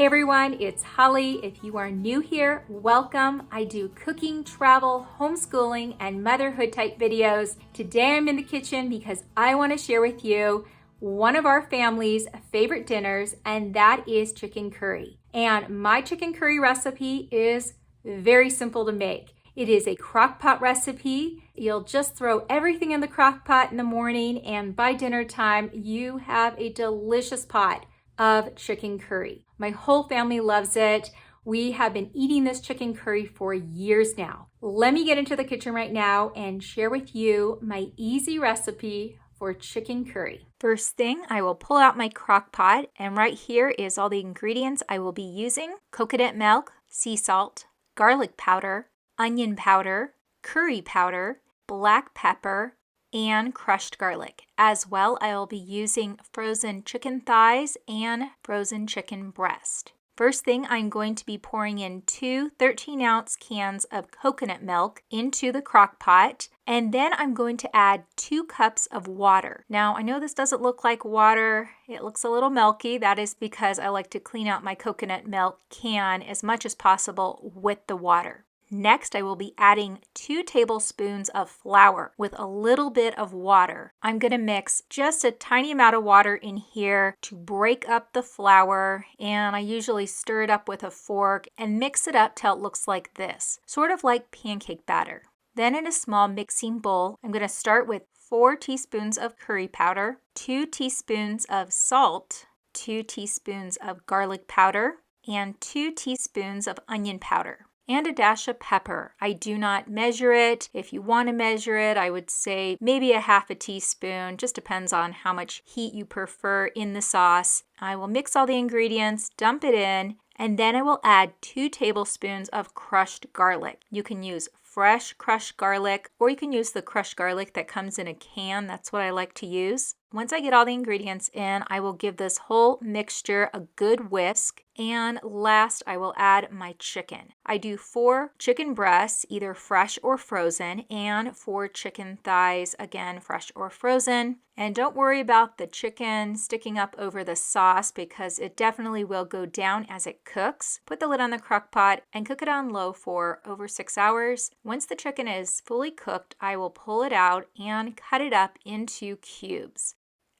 everyone, it's Holly. If you are new here, welcome. I do cooking, travel, homeschooling, and motherhood type videos. Today I'm in the kitchen because I want to share with you one of our family's favorite dinners, and that is chicken curry. And my chicken curry recipe is very simple to make. It is a crockpot recipe. You'll just throw everything in the crockpot in the morning, and by dinner time, you have a delicious pot of chicken curry. My whole family loves it. We have been eating this chicken curry for years now. Let me get into the kitchen right now and share with you my easy recipe for chicken curry. First thing, I will pull out my crock pot, and right here is all the ingredients I will be using: coconut milk, sea salt, garlic powder, onion powder, curry powder, black pepper, and crushed garlic. As well, I will be using frozen chicken thighs and frozen chicken breast. First thing, I'm going to be pouring in 2 13-ounce cans of coconut milk into the crock pot, and then I'm going to add 2 cups of water. Now, I know this doesn't look like water. It looks a little milky. That is because I like to clean out my coconut milk can as much as possible with the water. Next, I will be adding 2 tablespoons of flour with a little bit of water. I'm going to mix just a tiny amount of water in here to break up the flour, and I usually stir it up with a fork and mix it up till it looks like this, sort of like pancake batter. Then in a small mixing bowl, I'm going to start with 4 teaspoons of curry powder, 2 teaspoons of salt, 2 teaspoons of garlic powder, and 2 teaspoons of onion powder, and a dash of pepper. I do not measure it. If you want to measure it, I would say maybe a half a teaspoon. Just depends on how much heat you prefer in the sauce. I will mix all the ingredients, dump it in, and then I will add 2 tablespoons of crushed garlic. You can use fresh crushed garlic, or you can use the crushed garlic that comes in a can. That's what I like to use. Once I get all the ingredients in, I will give this whole mixture a good whisk. And last, I will add my chicken. I do 4 chicken breasts, either fresh or frozen, and 4 chicken thighs, again, fresh or frozen. And don't worry about the chicken sticking up over the sauce because it definitely will go down as it cooks. Put the lid on the crock pot and cook it on low for over 6 hours. Once the chicken is fully cooked, I will pull it out and cut it up into cubes.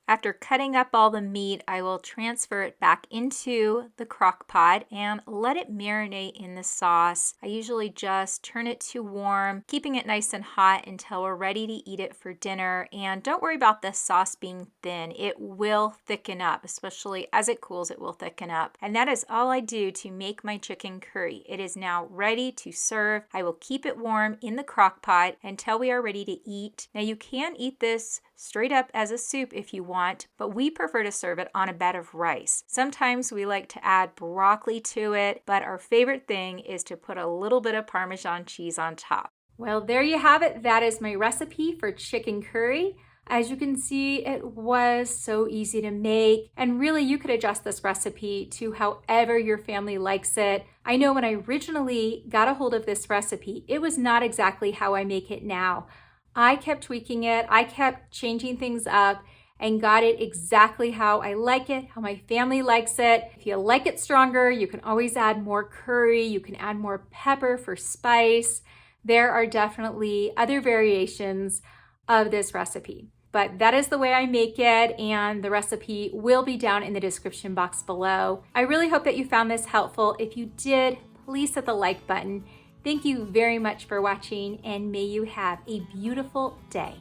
After cutting up all the meat, I will transfer it back into the crock pot and let it marinate in the sauce. I usually just turn it to warm, keeping it nice and hot until we're ready to eat it for dinner. And don't worry about the sauce being thin. It will thicken up, especially as it cools, it will thicken up. And that is all I do to make my chicken curry. It is now ready to serve. I will keep it warm in the crock pot until we are ready to eat. Now you can eat this straight up as a soup if you want, but we prefer to serve it on a bed of rice. Sometimes we like to add broccoli to it, but our favorite thing is to put a little bit of Parmesan cheese on top. Well, there you have it. That is my recipe for chicken curry. As you can see, it was so easy to make, and really you could adjust this recipe to however your family likes it. I know when I originally got a hold of this recipe, it was not exactly how I make it now. I kept tweaking it, I kept changing things up and got it exactly how I like it, how my family likes it. If you like it stronger, you can always add more curry, you can add more pepper for spice. There are definitely other variations of this recipe, but that is the way I make it, and the recipe will be down in the description box below. I really hope that you found this helpful. If you did, please hit the like button. Thank you very much for watching, and may you have a beautiful day.